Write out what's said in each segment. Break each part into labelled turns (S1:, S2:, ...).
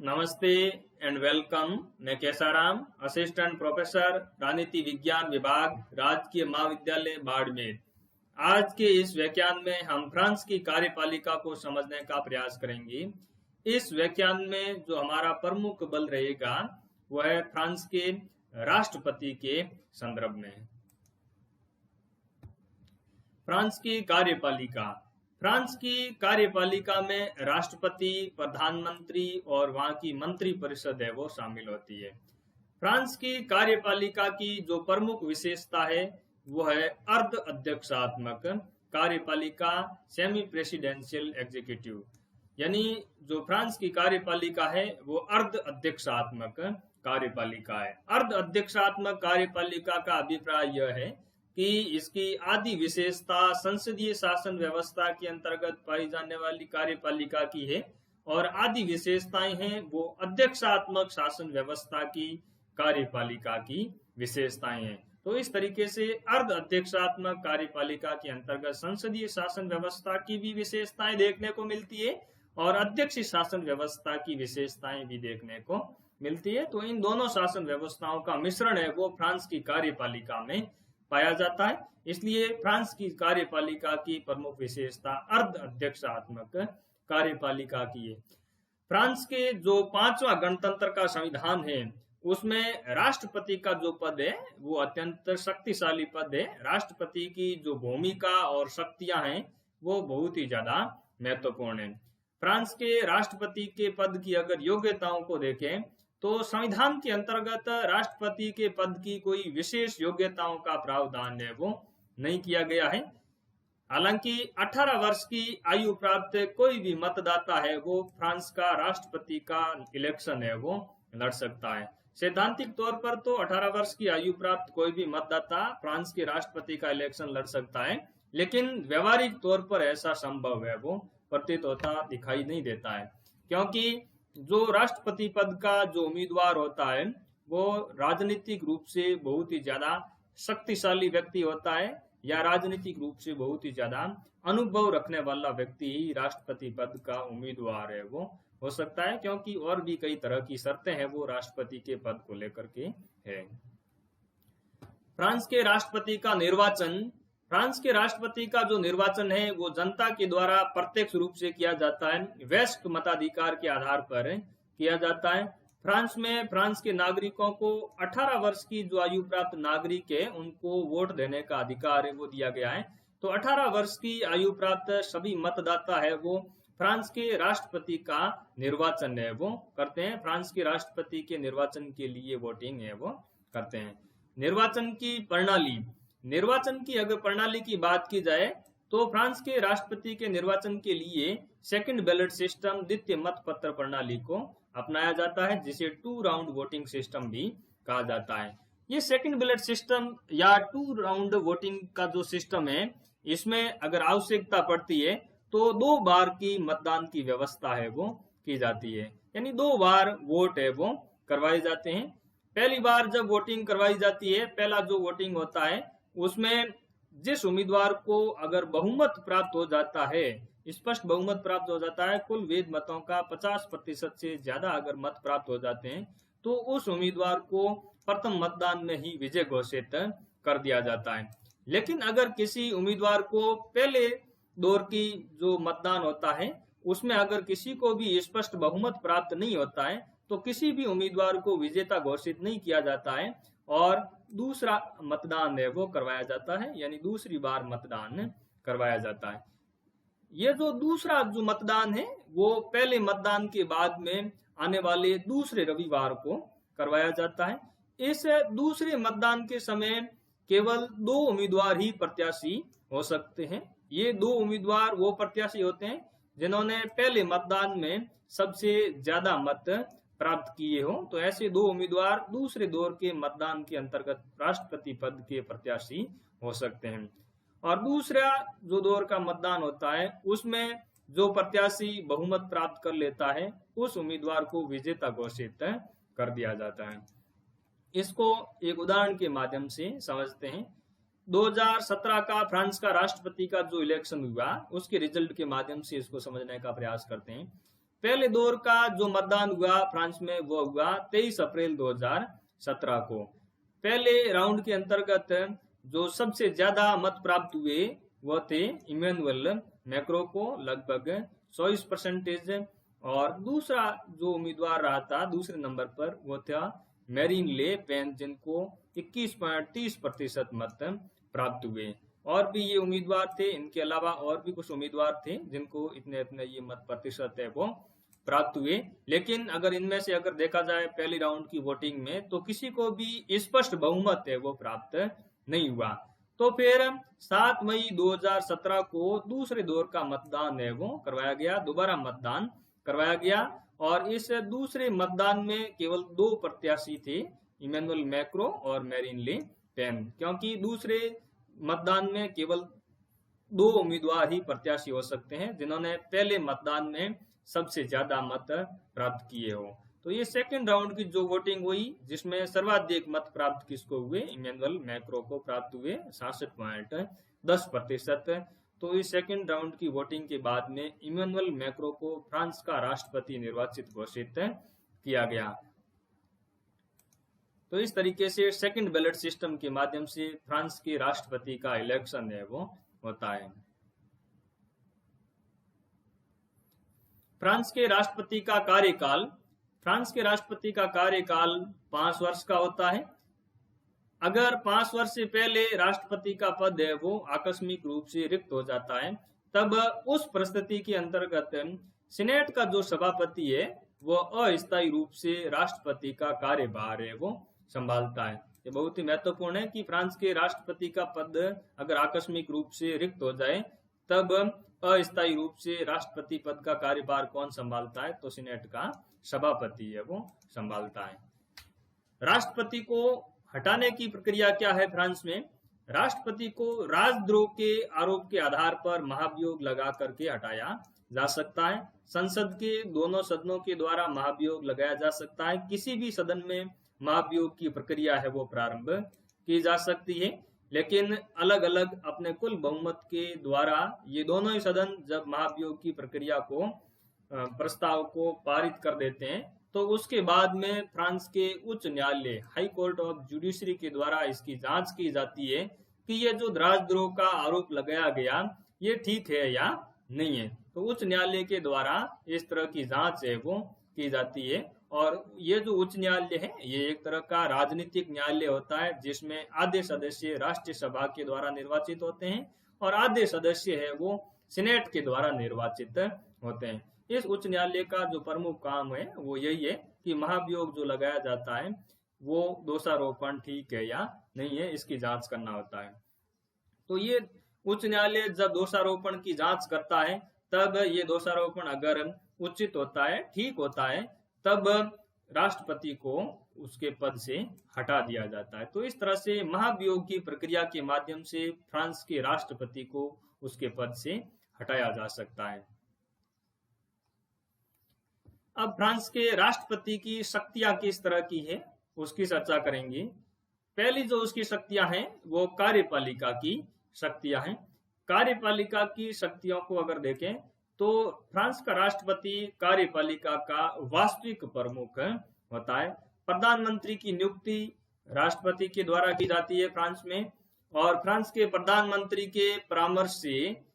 S1: नमस्ते and welcome. मैं Kesaram, assistant professor राजनीति विज्ञान विभाग, राजकीय महाविद्यालय बाड़मेर। आज के इस व्याख्यान में हम फ्रांस की कार्यपालिका को समझने का प्रयास करेंगे। इस व्याख्यान में जो हमारा प्रमुख बल रहेगा वह है फ्रांस के राष्ट्रपति के संदर्भ में। फ्रांस की कार्यपालिका। फ्रांस की कार्यपालिका में राष्ट्रपति, प्रधानमंत्री और वहां की मंत्री परिषद है वो शामिल होती है। फ्रांस की कार्यपालिका की जो प्रमुख विशेषता है वो है अर्ध अध्यक्षात्मक कार्यपालिका, सेमी प्रेसिडेंशियल एग्जीक्यूटिव। यानी जो फ्रांस की कार्यपालिका है वो अर्ध अध्यक्षात्मक कार्यपालिका है। अर्ध अध्यक्षात्मक कार्यपालिका का अभिप्राय यह है कि इसकी आदि विशेषता संसदीय शासन व्यवस्था के अंतर्गत पाई जाने वाली कार्यपालिका की है और आदि विशेषताएं हैं वो अध्यक्षात्मक शासन व्यवस्था की कार्यपालिका की विशेषताएं हैं। तो इस तरीके से अर्ध अध्यक्षात्मक कार्यपालिका के अंतर्गत संसदीय शासन व्यवस्था की भी विशेषताएं देखने को मिलती है और अध्यक्ष शासन व्यवस्था की विशेषताएं भी देखने को मिलती है। तो इन दोनों शासन व्यवस्थाओं का मिश्रण है वो फ्रांस की कार्यपालिका में पाया जाता है। इसलिए फ्रांस की कार्यपालिका की प्रमुख विशेषता अर्ध अध्यक्षात्मक कार्यपालिका की है। फ्रांस के जो 5वां गणतंत्र का संविधान है उसमें राष्ट्रपति का जो पद है वो अत्यंत शक्तिशाली पद है। राष्ट्रपति की जो भूमिका और शक्तियां हैं वो बहुत ही ज्यादा महत्वपूर्ण है। फ्रांस के राष्ट्रपति के पद की अगर योग्यताओं को देखें तो संविधान के अंतर्गत राष्ट्रपति के पद की कोई विशेष योग्यताओं का प्रावधान है वो नहीं किया गया है। हालांकि 18 वर्ष की आयु प्राप्त कोई भी मतदाता है वो फ्रांस का राष्ट्रपति का इलेक्शन है वो लड़ सकता है। सैद्धांतिक तौर पर तो 18 वर्ष की आयु प्राप्त कोई भी मतदाता फ्रांस के राष्ट्रपति का इलेक्शन लड़ सकता है, लेकिन व्यवहारिक तौर पर ऐसा संभव है वो प्रतीत होता दिखाई नहीं देता है, क्योंकि जो राष्ट्रपति पद का जो उम्मीदवार होता है वो राजनीतिक रूप से बहुत ही ज्यादा शक्तिशाली व्यक्ति होता है या राजनीतिक रूप से बहुत ही ज्यादा अनुभव रखने वाला व्यक्ति ही राष्ट्रपति पद का उम्मीदवार है वो हो सकता है, क्योंकि और भी कई तरह की शर्तें हैं वो राष्ट्रपति के पद को लेकर के है। फ्रांस के राष्ट्रपति का निर्वाचन। फ्रांस के राष्ट्रपति का जो निर्वाचन है वो जनता के द्वारा प्रत्यक्ष रूप से किया जाता है, वयस्क मताधिकार के आधार पर किया जाता है। फ्रांस में फ्रांस के नागरिकों को 18 वर्ष की जो आयु प्राप्त नागरिक है उनको वोट देने का अधिकार है वो दिया गया है। तो 18 वर्ष की आयु प्राप्त सभी मतदाता है वो फ्रांस के राष्ट्रपति का निर्वाचन है वो करते हैं। फ्रांस के राष्ट्रपति के निर्वाचन के लिए वोटिंग है वो करते हैं। निर्वाचन की प्रणाली। निर्वाचन की अगर प्रणाली की बात की जाए तो फ्रांस के राष्ट्रपति के निर्वाचन के लिए सेकंड बैलेट सिस्टम, द्वितीय मतपत्र प्रणाली को अपनाया जाता है, जिसे 2 राउंड वोटिंग सिस्टम भी कहा जाता है। ये सेकंड बैलेट सिस्टम या 2 राउंड वोटिंग का जो सिस्टम है इसमें अगर आवश्यकता पड़ती है तो 2 बार की मतदान की व्यवस्था है वो की जाती है, यानी 2 बार वोट है वो करवाए जाते हैं। पहली बार जब वोटिंग करवाई जाती है, पहला जो वोटिंग होता है उसमें जिस उम्मीदवार को अगर बहुमत प्राप्त हो जाता है, स्पष्ट बहुमत प्राप्त हो जाता है, कुल वैध मतों का 50% से ज्यादा अगर मत प्राप्त हो जाते हैं तो उस उम्मीदवार को प्रथम मतदान में ही विजय घोषित कर दिया जाता है। लेकिन अगर किसी उम्मीदवार को पहले दौर की जो मतदान होता है उसमें अगर किसी को भी स्पष्ट बहुमत प्राप्त नहीं होता है तो किसी भी उम्मीदवार को विजेता घोषित नहीं किया जाता है और दूसरा मतदान है वो करवाया जाता है, यानी दूसरी बार मतदान करवाया जाता है। ये जो दूसरा जो मतदान है वो पहले मतदान के बाद में आने वाले दूसरे रविवार को करवाया जाता है। इस दूसरे मतदान के समय केवल 2 उम्मीदवार ही प्रत्याशी हो सकते हैं। ये 2 उम्मीदवार वो प्रत्याशी होते हैं जिन्होंने पहले मतदान में सबसे ज्यादा मत प्राप्त किए हो। तो ऐसे 2 उम्मीदवार दूसरे दौर के मतदान के अंतर्गत राष्ट्रपति पद के प्रत्याशी हो सकते हैं। और दूसरा जो दौर का मतदान होता है उसमें जो प्रत्याशी बहुमत प्राप्त कर लेता है उस उम्मीदवार को विजेता घोषित कर दिया जाता है। इसको एक उदाहरण के माध्यम से समझते हैं। 2017 का फ्रांस का राष्ट्रपति का जो इलेक्शन हुआ उसके रिजल्ट के माध्यम से इसको समझने का प्रयास करते हैं। पहले दौर का जो मतदान हुआ फ्रांस में वो हुआ 23 अप्रैल 2017 को। पहले राउंड के अंतर्गत जो सबसे ज्यादा मत प्राप्त हुए वो थे इमैनुअल मैक्रो को लगभग 24%, और दूसरा जो उम्मीदवार रहा था दूसरे नंबर पर वो था मैरीन ले पेन, जिनको 21.30% मत प्राप्त हुए। और भी ये उम्मीदवार थे, इनके अलावा और भी कुछ उम्मीदवार थे जिनको इतने इतने ये मत प्रतिशत है वो प्राप्त हुए। लेकिन अगर इनमें से अगर देखा जाए पहली राउंड की वोटिंग में तो किसी को भी स्पष्ट बहुमत है वो प्राप्त नहीं हुआ। तो फिर 7 मई 2017 को दूसरे दौर का मतदान है वो करवाया गया, दोबारा मतदान करवाया गया। और इस दूसरे मतदान में केवल 2 प्रत्याशी थे, इमैनुअल मैक्रो और मैरीन ले पेन, क्योंकि दूसरे मतदान में केवल 2 उम्मीदवार ही प्रत्याशी हो सकते हैं जिन्होंने पहले मतदान में सबसे ज्यादा मत प्राप्त किए हो। तो ये सेकंड राउंड की जो वोटिंग हुई जिसमें सर्वाधिक मत प्राप्त किसको हुए, इमैनुअल मैक्रो को प्राप्त हुए 66.10%। तो इस सेकंड राउंड की वोटिंग के बाद में इमैनुअल मैक्रो को फ्रांस का राष्ट्रपति निर्वाचित घोषित किया गया। तो इस तरीके से सेकंड बैलेट सिस्टम के माध्यम से फ्रांस के राष्ट्रपति का इलेक्शन है वो होता है। फ्रांस के राष्ट्रपति का कार्यकाल, फ्रांस के राष्ट्रपति का कार्यकाल 5 वर्ष का होता है। अगर 5 वर्ष से पहले राष्ट्रपति का पद है वो आकस्मिक रूप से रिक्त हो जाता है, तब उस परिस्थिति के अंतर्गत सीनेट का जो सभापति है वो अस्थायी रूप से राष्ट्रपति का कार्यभार है वो संभालता है। ये बहुत ही महत्वपूर्ण है कि फ्रांस के राष्ट्रपति का पद अगर आकस्मिक रूप से रिक्त हो जाए तब अस्थायी रूप से राष्ट्रपति पद का कार्यभार कौन संभालता है, तो सीनेट का सभापति है वो संभालता है। राष्ट्रपति को हटाने की प्रक्रिया क्या है फ्रांस में? राष्ट्रपति को राजद्रोह के आरोप के आधार पर महाभियोग लगा करके हटाया जा सकता है। संसद के दोनों सदनों के द्वारा महाभियोग लगाया जा सकता है। किसी भी सदन में महाभियोग की प्रक्रिया है वो प्रारंभ की जा सकती है, लेकिन अलग अलग अपने कुल बहुमत के द्वारा ये दोनों ही सदन जब महाभियोग की प्रक्रिया को प्रस्ताव को पारित कर देते हैं तो उसके बाद में फ्रांस के उच्च न्यायालय हाई कोर्ट ऑफ जुडिशरी के द्वारा इसकी जांच की जाती है कि ये जो राजद्रोह का आरोप लगाया गया ये ठीक है या नहीं है। तो उच्च न्यायालय के द्वारा इस तरह की जांच है वो की जाती है। और ये जो उच्च न्यायालय है ये एक तरह का राजनीतिक न्यायालय होता है जिसमें आधे सदस्य राष्ट्रीय सभा के द्वारा निर्वाचित होते हैं और आधे सदस्य है वो सीनेट के द्वारा निर्वाचित होते हैं। इस उच्च न्यायालय का जो प्रमुख काम है वो यही है कि महाभियोग जो लगाया जाता है वो दोषारोपण ठीक है या नहीं है, इसकी जांच करना होता है। तो ये उच्च न्यायालय जब दोषारोपण की जांच करता है तब ये दोषारोपण अगर उचित होता है, ठीक होता है, तब राष्ट्रपति को उसके पद से हटा दिया जाता है। तो इस तरह से महाभियोग की प्रक्रिया के माध्यम से फ्रांस के राष्ट्रपति को उसके पद से हटाया जा सकता है। अब फ्रांस के राष्ट्रपति की शक्तियां किस तरह की है उसकी चर्चा करेंगे। पहली जो उसकी शक्तियां हैं वो कार्यपालिका की शक्तियां हैं। कार्यपालिका की शक्तियों को अगर देखें तो फ्रांस का राष्ट्रपति कार्यपालिका का वास्तविक प्रमुख होता है। प्रधानमंत्री की नियुक्ति राष्ट्रपति के द्वारा की जाती है फ्रांस में, और फ्रांस के प्रधानमंत्री के परामर्श से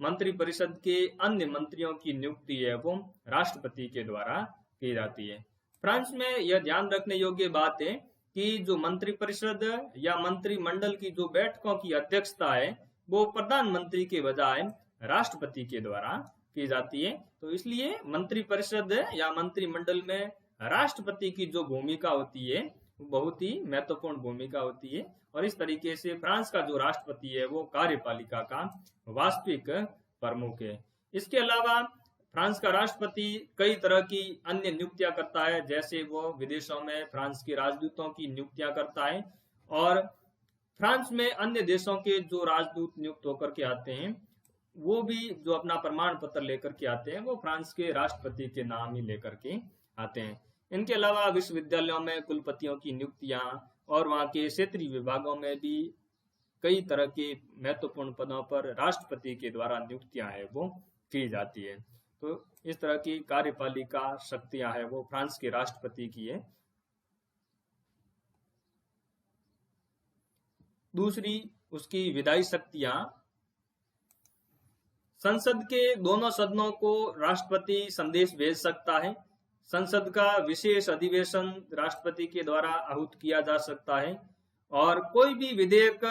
S1: मंत्रिपरिषद के अन्य मंत्रियों की नियुक्ति है वो राष्ट्रपति के द्वारा की जाती है। फ्रांस में यह ध्यान रखने योग्य बात है कि जो मंत्रिपरिषद या मंत्रिमंडल की जो बैठकों की अध्यक्षता है वो प्रधानमंत्री के बजाय राष्ट्रपति के द्वारा की जाती है। तो इसलिए मंत्रिपरिषद या मंत्रिमंडल में राष्ट्रपति की जो भूमिका होती है वो बहुत ही महत्वपूर्ण भूमिका होती है। और इस तरीके से फ्रांस का जो राष्ट्रपति है वो कार्यपालिका का वास्तविक प्रमुख है। इसके अलावा फ्रांस का राष्ट्रपति कई तरह की अन्य नियुक्तियां करता है, जैसे वो विदेशों में फ्रांस के राजदूतों की नियुक्तियां करता है, और फ्रांस में अन्य देशों के जो राजदूत नियुक्त होकर के आते हैं वो भी जो अपना प्रमाण पत्र लेकर के आते हैं वो फ्रांस के राष्ट्रपति के नाम ही लेकर के आते हैं। इनके अलावा विश्वविद्यालयों में कुलपतियों की नियुक्तियां और वहाँ के क्षेत्रीय विभागों में भी कई तरह के महत्वपूर्ण पदों पर राष्ट्रपति के द्वारा नियुक्तियां है वो की जाती है। तो इस तरह की कार्यपालिका शक्तियां है वो फ्रांस के राष्ट्रपति की है। दूसरी उसकी विधायी शक्तियां, संसद के दोनों सदनों को राष्ट्रपति संदेश भेज सकता है। संसद का विशेष अधिवेशन राष्ट्रपति के द्वारा आहूत किया जा सकता है। और कोई भी विधेयक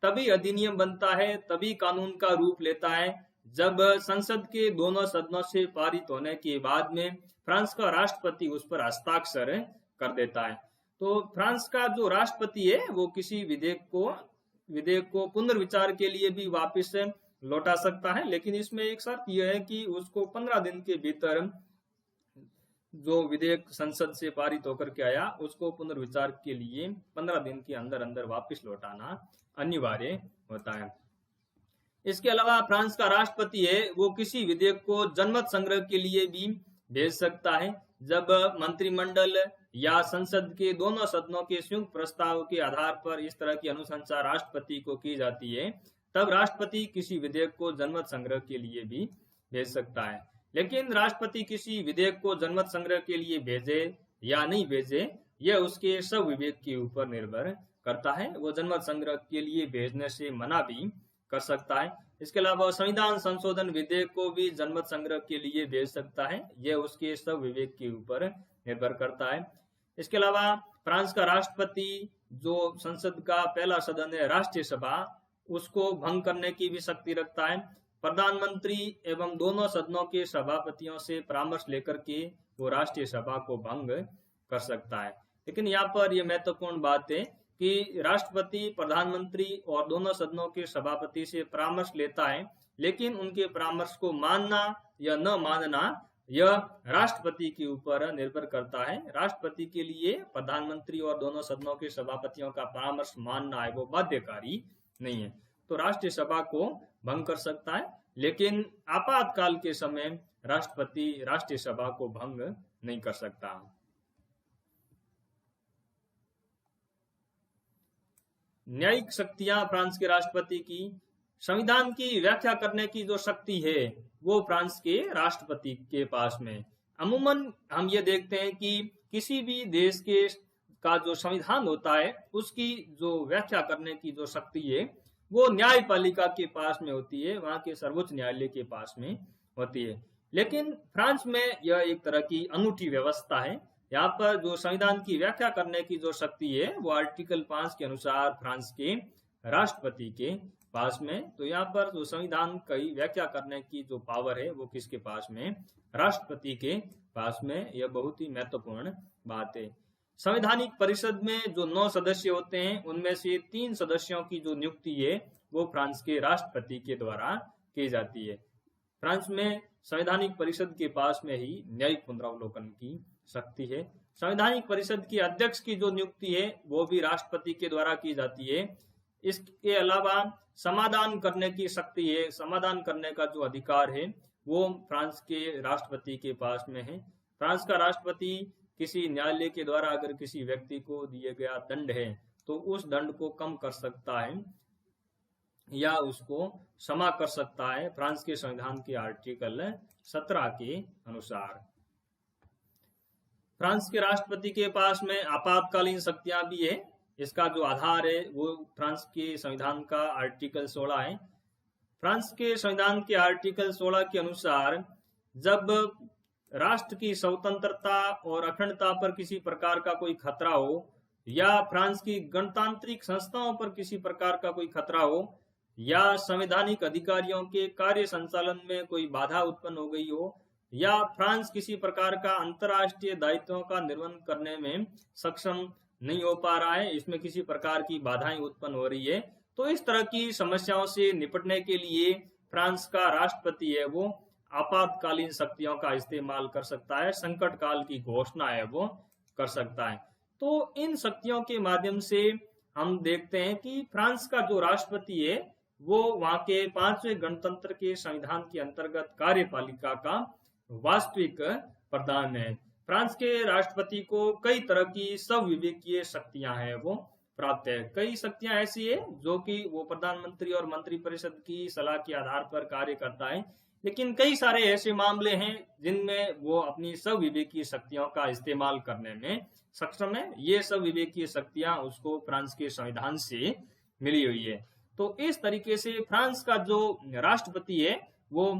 S1: तभी अधिनियम बनता है, तभी कानून का रूप लेता है, जब संसद के दोनों सदनों से पारित होने के बाद में फ्रांस का राष्ट्रपति उस पर हस्ताक्षर कर देता है। तो फ्रांस का जो राष्ट्रपति है वो किसी विधेयक को पुनर्विचार के लिए भी वापस लौटा सकता है, लेकिन इसमें एक शर्त यह है कि उसको 15 दिन के भीतर जो विधेयक संसद से पारित होकर के आया उसको पुनर्विचार के लिए 15 दिन के अंदर अंदर वापस लौटाना अनिवार्य होता है। इसके अलावा फ्रांस का राष्ट्रपति है वो किसी विधेयक को जनमत संग्रह के लिए भी भेज सकता है। जब मंत्रिमंडल या संसद के दोनों सदनों के संयुक्त प्रस्ताव के आधार पर इस तरह की अनुशंसा राष्ट्रपति को की जाती है, तब राष्ट्रपति किसी विधेयक को जनमत संग्रह के लिए भी भेज सकता है। लेकिन राष्ट्रपति किसी विधेयक को जनमत संग्रह के लिए भेजे या नहीं भेजे, यह उसके स्वविवेक के ऊपर निर्भर करता है। वो जनमत संग्रह के लिए भेजने से मना भी कर सकता है। इसके अलावा संविधान संशोधन विधेयक को भी जनमत संग्रह के लिए भेज सकता है, यह उसके स्वविवेक के ऊपर निर्भर करता है। इसके अलावा फ्रांस का राष्ट्रपति जो संसद का पहला सदन है राष्ट्रीय सभा, उसको भंग करने की भी शक्ति रखता है। प्रधानमंत्री एवं दोनों सदनों के सभापतियों से परामर्श लेकर के वो राष्ट्रीय सभा को भंग कर सकता है। लेकिन यहाँ पर यह महत्वपूर्ण बात है कि राष्ट्रपति प्रधानमंत्री और दोनों सदनों के सभापति से परामर्श लेता है, लेकिन उनके परामर्श को मानना या न मानना यह राष्ट्रपति के ऊपर निर्भर करता है। राष्ट्रपति के लिए प्रधानमंत्री और दोनों सदनों के सभापतियों का परामर्श मानना है वो बाध्यकारी नहीं है। तो राष्ट्रीय सभा को भंग कर सकता है, लेकिन आपातकाल के समय राष्ट्रपति राष्ट्रीय सभा को भंग नहीं कर सकता। न्यायिक शक्तियां फ्रांस के राष्ट्रपति की, संविधान की व्याख्या करने की जो शक्ति है वो फ्रांस के राष्ट्रपति के पास में। अमूमन हम ये देखते हैं कि किसी भी देश के का जो संविधान होता है उसकी जो व्याख्या करने की जो शक्ति है वो न्यायपालिका के पास में होती है, वहां के सर्वोच्च न्यायालय के पास में होती है। लेकिन फ्रांस में यह एक तरह की अनूठी व्यवस्था है। यहाँ पर जो संविधान की व्याख्या करने की जो शक्ति है वो आर्टिकल 5 के अनुसार फ्रांस के राष्ट्रपति के पास में। तो यहाँ पर जो संविधान की व्याख्या करने की जो पावर है वो किसके पास में? राष्ट्रपति के पास में। यह बहुत ही महत्वपूर्ण बात है। संवैधानिक परिषद में जो 9 सदस्य होते हैं उनमें से 3 सदस्यों की जो नियुक्ति है वो फ्रांस के राष्ट्रपति के द्वारा की जाती है। फ्रांस में संवैधानिक परिषद के पास में ही न्यायिक पुनरावलोकन की शक्ति है। संवैधानिक परिषद के अध्यक्ष की जो नियुक्ति है वो भी राष्ट्रपति के द्वारा की जाती है। इसके अलावा समाधान करने की शक्ति है, समाधान करने का जो अधिकार है वो फ्रांस के राष्ट्रपति के पास में है। फ्रांस का राष्ट्रपति किसी न्यायालय के द्वारा अगर किसी व्यक्ति को दिए गया दंड है तो उस दंड को कम कर सकता है या उसको क्षमा कर सकता है फ्रांस के संविधान के आर्टिकल 17 के अनुसार। फ्रांस के राष्ट्रपति के पास में आपातकालीन शक्तियां भी है। इसका जो आधार है वो फ्रांस के संविधान का आर्टिकल 16 है। फ्रांस के संविधान के आर्टिकल 16 के अनुसार जब राष्ट्र की स्वतंत्रता और अखंडता पर किसी प्रकार का कोई खतरा हो या फ्रांस की गणतांत्रिक संस्थाओं पर किसी प्रकार का कोई खतरा हो या संवैधानिक अधिकारियों के कार्य संचालन में कोई बाधा उत्पन्न हो गई हो या फ्रांस किसी प्रकार का अंतर्राष्ट्रीय दायित्वों का निर्वहन करने में सक्षम नहीं हो पा रहा है, इसमें किसी प्रकार की बाधाएं उत्पन्न हो रही है, तो इस तरह की समस्याओं से निपटने के लिए फ्रांस का राष्ट्रपति है वो आपातकालीन शक्तियों का इस्तेमाल कर सकता है, संकट काल की घोषणा है वो कर सकता है। तो इन शक्तियों के माध्यम से हम देखते हैं कि फ्रांस का जो राष्ट्रपति है वो वहां के 5वें गणतंत्र के संविधान के अंतर्गत कार्यपालिका का वास्तविक प्रधान है। फ्रांस के राष्ट्रपति को कई तरह की स्वविवेकीय शक्तियां हैं वो प्राप्त है। कई शक्तियां ऐसी है जो कि वो प्रधानमंत्री और मंत्रिपरिषद की सलाह के आधार पर कार्य करता है। लेकिन कई सारे ऐसे मामले हैं जिनमें वो अपनी संविवेकीय शक्तियों का इस्तेमाल करने में सक्षम है। ये संविवेकीय शक्तियां उसको फ्रांस के संविधान से मिली हुई है। तो इस तरीके से फ्रांस का जो राष्ट्रपति है वो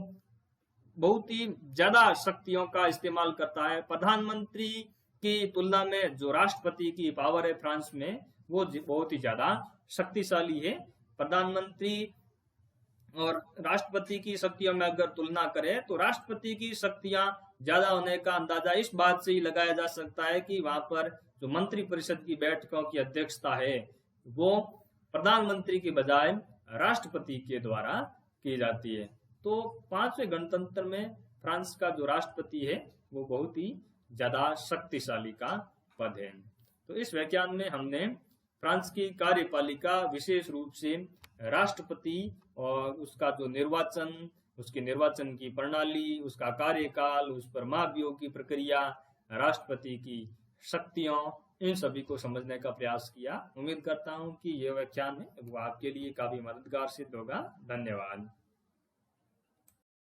S1: बहुत ही ज्यादा शक्तियों का इस्तेमाल करता है। प्रधानमंत्री की तुलना में जो राष्ट्रपति की पावर है फ्रांस में वो बहुत ही ज्यादा शक्तिशाली है। प्रधानमंत्री और राष्ट्रपति की शक्तियों में अगर तुलना करें तो राष्ट्रपति की शक्तियां ज्यादा होने का अंदाजा इस बात से ही लगाया जा सकता है कि वहां पर जो मंत्री परिषद की बैठकों की अध्यक्षता है वो प्रधानमंत्री के बजाय राष्ट्रपति के द्वारा की जाती है। तो 5वें गणतंत्र में फ्रांस का जो राष्ट्रपति है वो बहुत ही ज्यादा शक्तिशाली का पद है। तो इस व्याख्यान में हमने फ्रांस की कार्यपालिका, विशेष रूप से राष्ट्रपति और उसका जो निर्वाचन, उसके निर्वाचन की प्रणाली, उसका कार्यकाल, उस पर महाभियोग की प्रक्रिया, राष्ट्रपति की शक्तियों, इन सभी को समझने का प्रयास किया। उम्मीद करता हूं कि यह व्याख्यान है वो आपके लिए काफी मददगार सिद्ध होगा। धन्यवाद।